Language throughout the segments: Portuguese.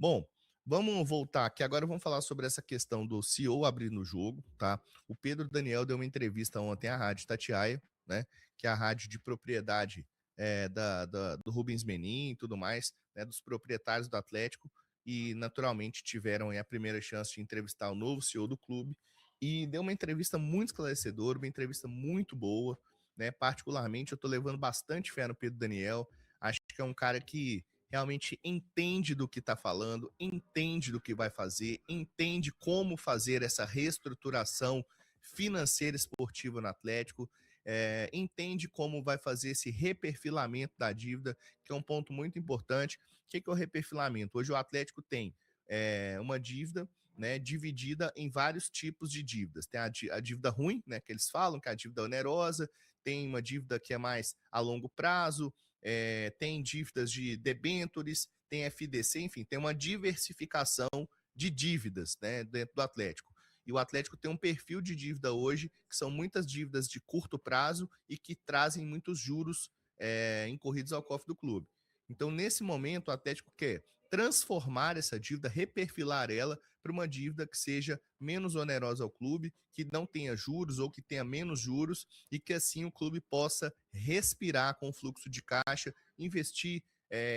Bom, vamos voltar aqui agora, vamos falar sobre essa questão do CEO abrindo o jogo, tá? O Pedro Daniel deu uma entrevista ontem à Rádio Itatiaia, né? Que é a rádio de propriedade do Rubens Menin e tudo mais, né? Dos proprietários do Atlético, e naturalmente tiveram aí a primeira chance de entrevistar o novo CEO do clube, e deu uma entrevista muito esclarecedora, uma entrevista muito boa, né? Particularmente, eu tô levando bastante fé no Pedro Daniel, acho que é um cara que realmente entende do que está falando, entende do que vai fazer, entende como fazer essa reestruturação financeira esportiva no Atlético, entende como vai fazer esse reperfilamento da dívida, que é um ponto muito importante. O que é o reperfilamento? Hoje o Atlético tem uma dívida, né, dividida em vários tipos de dívidas. Tem a dívida ruim, né, que eles falam, que é a dívida onerosa, tem uma dívida que é mais a longo prazo, tem dívidas de debêntures, tem FDC, enfim, tem uma diversificação de dívidas, né, dentro do Atlético. E o Atlético tem um perfil de dívida hoje, que são muitas dívidas de curto prazo e que trazem muitos juros incorridos ao cofre do clube. Então, nesse momento, o Atlético quer transformar essa dívida, reperfilar ela para uma dívida que seja menos onerosa ao clube, que não tenha juros ou que tenha menos juros, e que assim o clube possa respirar com o fluxo de caixa, investir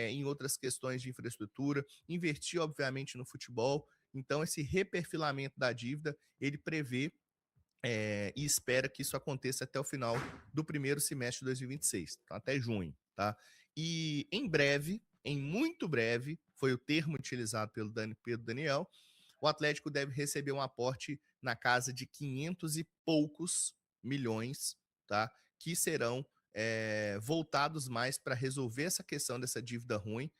em outras questões de infraestrutura, investir, obviamente, no futebol. Então, esse reperfilamento da dívida, ele prevê e espera que isso aconteça até o final do primeiro semestre de 2026, então até junho, tá? E em breve, em muito breve, foi o termo utilizado pelo Pedro Daniel, o Atlético deve receber um aporte na casa de 500 e poucos milhões, tá? Que serão voltados mais para resolver essa questão dessa dívida ruim.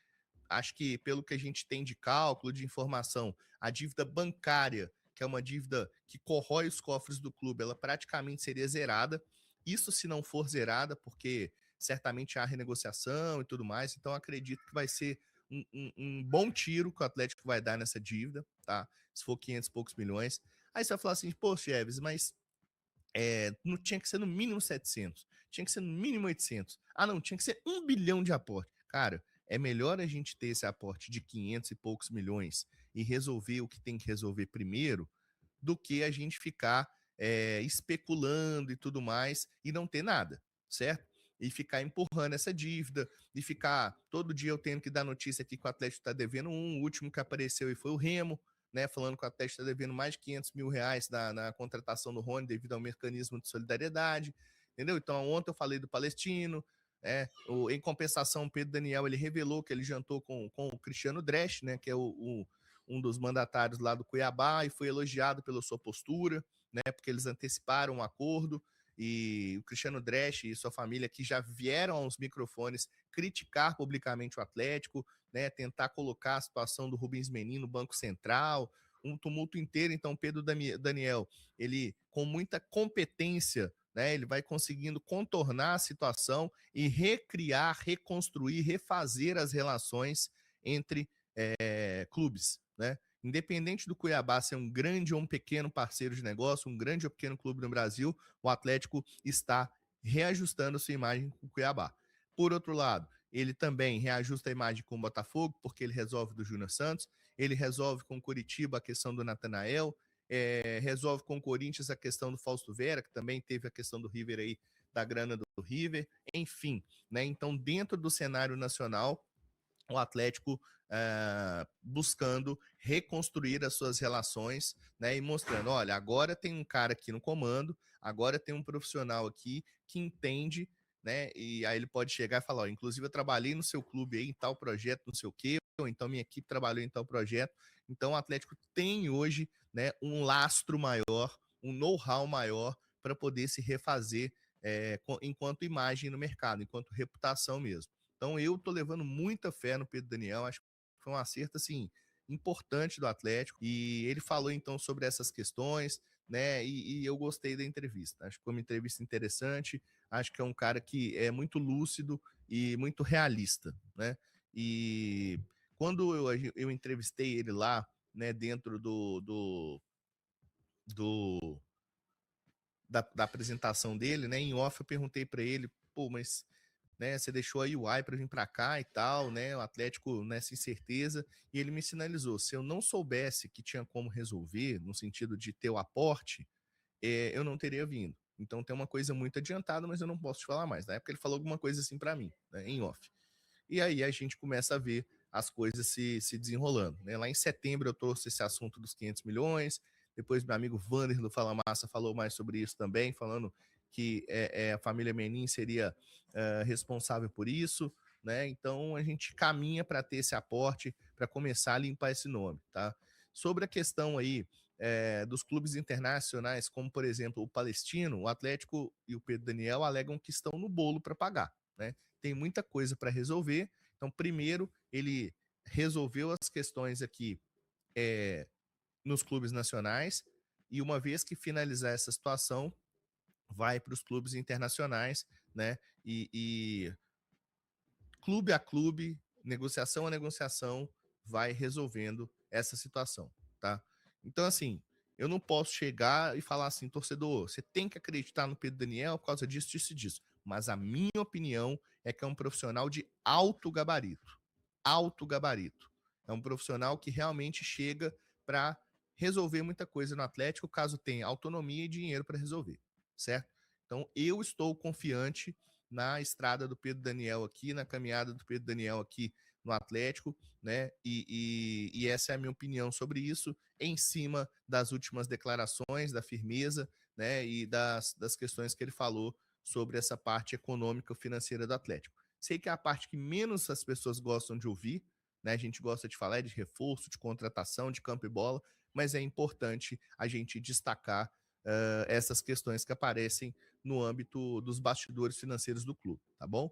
Acho que, pelo que a gente tem de cálculo, de informação, a dívida bancária, que é uma dívida que corrói os cofres do clube, ela praticamente seria zerada. Isso se não for zerada, porque certamente há renegociação e tudo mais. Então, acredito que vai ser um bom tiro que o Atlético vai dar nessa dívida, tá? Se for 500 e poucos milhões. Aí você vai falar assim, pô, Cheves, mas não tinha que ser no mínimo 700, tinha que ser no mínimo 800. Ah, não, tinha que ser 1 bilhão de aporte. Cara, é melhor a gente ter esse aporte de 500 e poucos milhões e resolver o que tem que resolver primeiro, do que a gente ficar especulando e tudo mais e não ter nada, certo? E ficar empurrando essa dívida, e ficar todo dia eu tendo que dar notícia aqui que o Atlético está devendo o último que apareceu e foi o Remo, né, falando que o Atlético está devendo mais de 500 mil reais na contratação do Rony devido ao mecanismo de solidariedade, entendeu? Então, ontem eu falei do Palestino, em compensação, o Pedro Daniel, ele revelou que ele jantou com o Cristiano Dresch, né, que é um dos mandatários lá do Cuiabá, e foi elogiado pela sua postura, né, porque eles anteciparam um acordo, e o Cristiano Dresch e sua família que já vieram aos microfones criticar publicamente o Atlético, né, tentar colocar a situação do Rubens Menin no Banco Central, um tumulto inteiro. Então, Pedro Daniel, ele com muita competência, né, ele vai conseguindo contornar a situação e recriar, reconstruir, refazer as relações entre clubes, né? Independente do Cuiabá ser um grande ou um pequeno parceiro de negócio, um grande ou pequeno clube no Brasil, o Atlético está reajustando sua imagem com o Cuiabá. Por outro lado, ele também reajusta a imagem com o Botafogo, porque ele resolve do Júnior Santos, ele resolve com o Curitiba a questão do Natanael, resolve com o Corinthians a questão do Fausto Vera, que também teve a questão do River aí, da grana do River, enfim, né? Então, dentro do cenário nacional, o Atlético buscando reconstruir as suas relações, né, e mostrando, olha, agora tem um cara aqui no comando, agora tem um profissional aqui que entende, né, e aí ele pode chegar e falar, ó, inclusive eu trabalhei no seu clube aí, em tal projeto, não sei o quê, ou então minha equipe trabalhou em tal projeto. Então o Atlético tem hoje, né, um lastro maior, um know-how maior para poder se refazer enquanto imagem no mercado, enquanto reputação mesmo. Então eu tô levando muita fé no Pedro Daniel, acho que foi um acerto assim importante do Atlético, e ele falou então sobre essas questões, né? E eu gostei da entrevista. Acho que foi uma entrevista interessante, acho que é um cara que é muito lúcido e muito realista, né? E quando eu entrevistei ele lá, né, dentro do da apresentação dele, né, em off eu perguntei para ele, pô, mas né? Você deixou aí o Uai para vir para cá e tal, né? O Atlético nessa incerteza. E ele me sinalizou: se eu não soubesse que tinha como resolver, no sentido de ter o aporte, eu não teria vindo. Então tem uma coisa muito adiantada, mas eu não posso te falar mais. Na época ele falou alguma coisa assim para mim, né, em off. E aí a gente começa a ver as coisas se desenrolando, né? Lá em setembro eu trouxe esse assunto dos 500 milhões, depois meu amigo Vander do Fala Massa falou mais sobre isso também, falando que a família Menin seria responsável por isso, né? Então a gente caminha para ter esse aporte, para começar a limpar esse nome, tá? Sobre a questão aí dos clubes internacionais, como por exemplo o Palestino, o Atlético e o Pedro Daniel alegam que estão no bolo para pagar, né? Tem muita coisa para resolver. Então, primeiro, ele resolveu as questões aqui nos clubes nacionais, e uma vez que finalizar essa situação, vai para os clubes internacionais, né? E clube a clube, negociação a negociação, vai resolvendo essa situação, tá? Então, assim, eu não posso chegar e falar assim, torcedor, você tem que acreditar no Pedro Daniel por causa disso, disso e disso. Mas a minha opinião é que é um profissional de alto gabarito. Alto gabarito. É um profissional que realmente chega para resolver muita coisa no Atlético, caso tenha autonomia e dinheiro para resolver, certo? Então, eu estou confiante na estrada do Pedro Daniel aqui, na caminhada do Pedro Daniel aqui no Atlético, né? E essa é a minha opinião sobre isso, em cima das últimas declarações, da firmeza, né? E das questões que ele falou sobre essa parte econômica financeira do Atlético. Sei que é a parte que menos as pessoas gostam de ouvir, né? A gente gosta de falar de reforço, de contratação, de campo e bola, mas é importante a gente destacar essas questões que aparecem no âmbito dos bastidores financeiros do clube, tá bom?